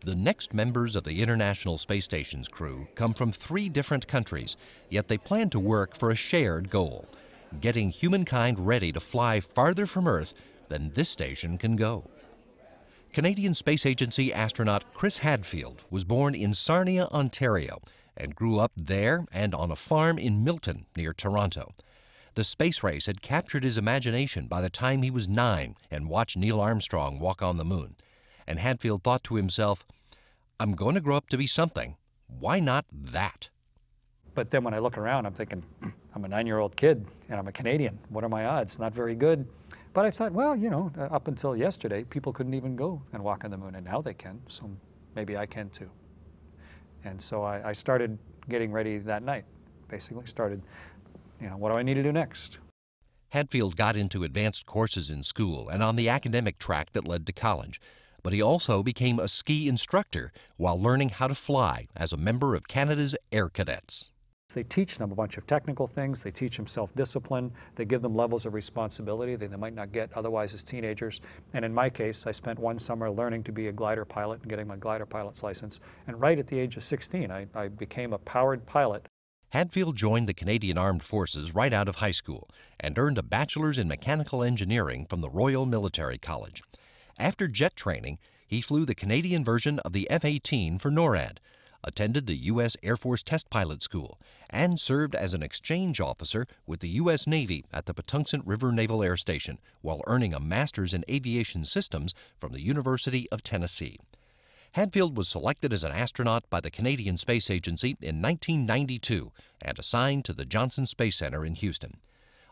The next members of the International Space Station's crew come from 3 different countries, yet they plan to work for a shared goal: getting humankind ready to fly farther from Earth than this station can go. Canadian Space Agency astronaut Chris Hadfield was born in Sarnia, Ontario, and grew up there and on a farm in Milton, near Toronto. The space race had captured his imagination by the time he was 9 and watched Neil Armstrong walk on the moon. And Hadfield thought to himself, "I'm going to grow up to be something. Why not that?" But then when I look around, I'm thinking, I'm a 9-year-old kid and I'm a Canadian. What are my odds? Not very good. But I thought, well, you know, up until yesterday, people couldn't even go and walk on the moon, and now they can, so maybe I can too. And so I started getting ready that night, basically started, what do I need to do next? Hadfield got into advanced courses in school and on the academic track that led to college. But he also became a ski instructor while learning how to fly as a member of Canada's Air Cadets. They teach them a bunch of technical things. They teach them self-discipline. They give them levels of responsibility that they might not get otherwise as teenagers. And in my case, I spent one summer learning to be a glider pilot and getting my glider pilot's license. And right at the age of 16, I became a powered pilot. Hadfield joined the Canadian Armed Forces right out of high school and earned a bachelor's in mechanical engineering from the Royal Military College. After jet training, he flew the Canadian version of the F-18 for NORAD, attended the U.S. Air Force Test Pilot School, and served as an exchange officer with the U.S. Navy at the Patuxent River Naval Air Station while earning a master's in aviation systems from the University of Tennessee. Hadfield was selected as an astronaut by the Canadian Space Agency in 1992 and assigned to the Johnson Space Center in Houston.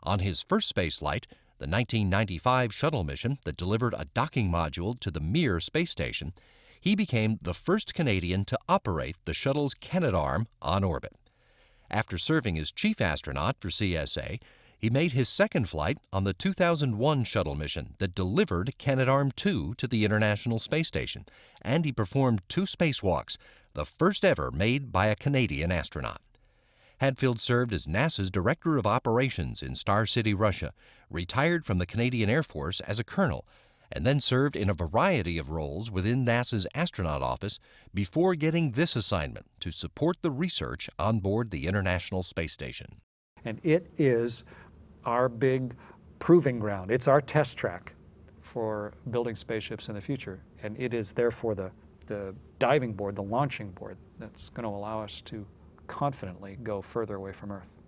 On his first space flight, the 1995 shuttle mission that delivered a docking module to the Mir space station, he became the first Canadian to operate the shuttle's Canadarm on orbit. After serving as chief astronaut for CSA, he made his second flight on the 2001 shuttle mission that delivered Canadarm2 to the International Space Station, and he performed 2 spacewalks, the first ever made by a Canadian astronaut. Hadfield served as NASA's Director of Operations in Star City, Russia, retired from the Canadian Air Force as a colonel, and then served in a variety of roles within NASA's astronaut office before getting this assignment to support the research on board the International Space Station. And it is our big proving ground. It's our test track for building spaceships in the future. And it is therefore the diving board, the launching board, that's going to allow us to confidently go further away from Earth.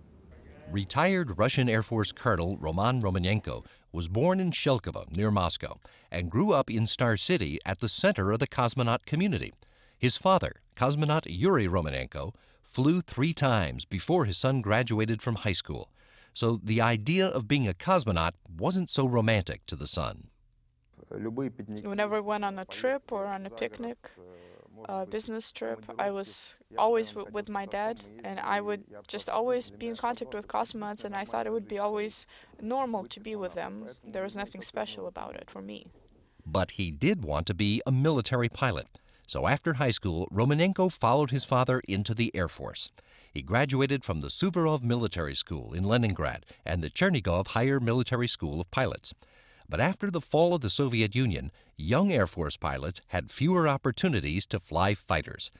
Retired Russian Air Force Colonel Romanenko was born in Shelkovo, near Moscow, and grew up in Star City at the center of the cosmonaut community. His father, cosmonaut Yuri Romanenko, flew 3 times before his son graduated from high school, so the idea of being a cosmonaut wasn't so romantic to the son. Whenever I went on a trip or on a picnic, business trip, I was always with my dad, and I would just always be in contact with cosmonauts, and I thought it would be always normal to be with them. There was nothing special about it for me. But he did want to be a military pilot, so after high school, Romanenko followed his father into the Air Force. He graduated from the Suvorov Military School in Leningrad and the Chernigov Higher Military School of Pilots. But after the fall of the Soviet Union, young Air Force pilots had fewer opportunities to fly fighters.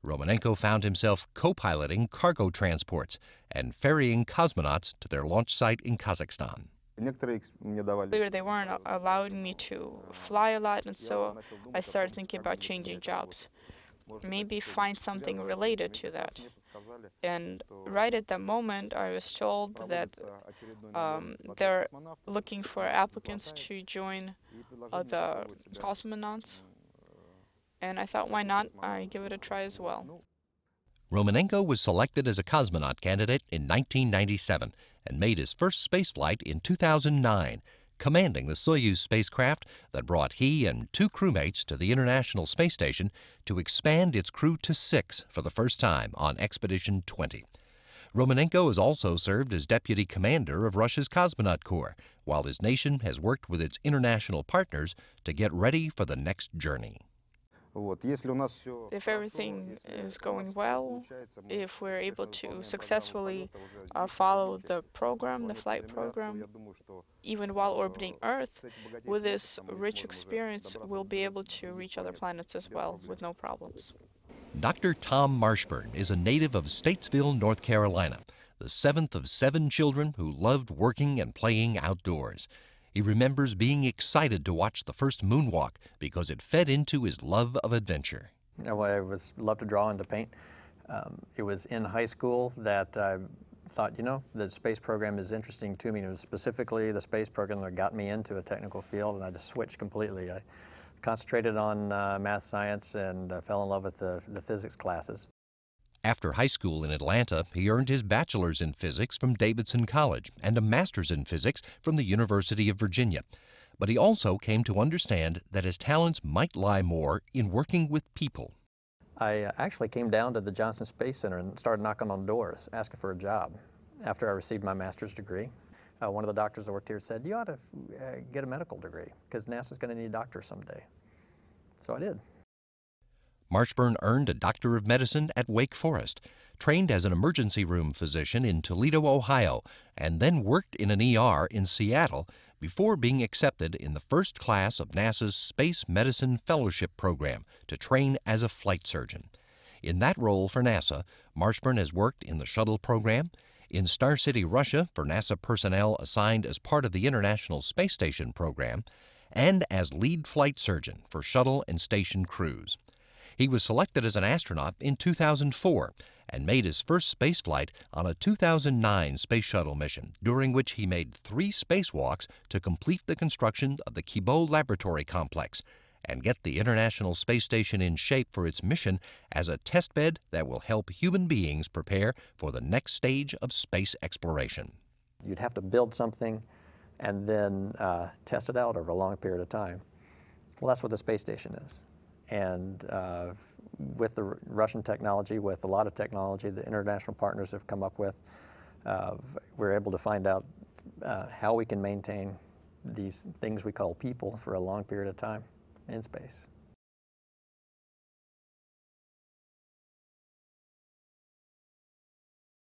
Romanenko found himself co-piloting cargo transports and ferrying cosmonauts to their launch site in Kazakhstan. They weren't allowing me to fly a lot, and so I started thinking about changing jobs. Maybe find something related to that. And right at that moment, I was told that they're looking for applicants to join the cosmonauts. And I thought, why not? I give it a try as well. Romanenko was selected as a cosmonaut candidate in 1997 and made his first spaceflight in 2009, commanding the Soyuz spacecraft that brought he and 2 crewmates to the International Space Station to expand its crew to 6 for the first time on Expedition 20. Romanenko has also served as deputy commander of Russia's Cosmonaut Corps, while his nation has worked with its international partners to get ready for the next journey. If everything is going well, if we're able to successfully follow the program, the flight program, even while orbiting Earth, with this rich experience, we'll be able to reach other planets as well with no problems. Dr. Tom Marshburn is a native of Statesville, North Carolina, the seventh of 7 children who loved working and playing outdoors. He remembers being excited to watch the first moonwalk because it fed into his love of adventure. I loved to draw and to paint. It was in high school that I thought, you know, the space program is interesting to me. It was specifically the space program that got me into a technical field, and I just switched completely. I concentrated on math, science, and fell in love with the physics classes. After high school in Atlanta, he earned his bachelor's in physics from Davidson College and a master's in physics from the University of Virginia. But he also came to understand that his talents might lie more in working with people. I actually came down to the Johnson Space Center and started knocking on doors, asking for a job after I received my master's degree. One of the doctors that worked here said, you ought to get a medical degree because NASA's going to need doctors someday. So I did. Marshburn earned a Doctor of Medicine at Wake Forest, trained as an emergency room physician in Toledo, Ohio, and then worked in an ER in Seattle before being accepted in the first class of NASA's Space Medicine Fellowship Program to train as a flight surgeon. In that role for NASA, Marshburn has worked in the shuttle program, in Star City, Russia for NASA personnel assigned as part of the International Space Station program, and as lead flight surgeon for shuttle and station crews. He was selected as an astronaut in 2004 and made his first spaceflight on a 2009 space shuttle mission, during which he made 3 spacewalks to complete the construction of the Kibo Laboratory Complex and get the International Space Station in shape for its mission as a testbed that will help human beings prepare for the next stage of space exploration. You'd have to build something and then test it out over a long period of time. Well, that's what the space station is. And with the Russian technology, with a lot of technology the international partners have come up with, we're able to find out how we can maintain these things we call people for a long period of time in space.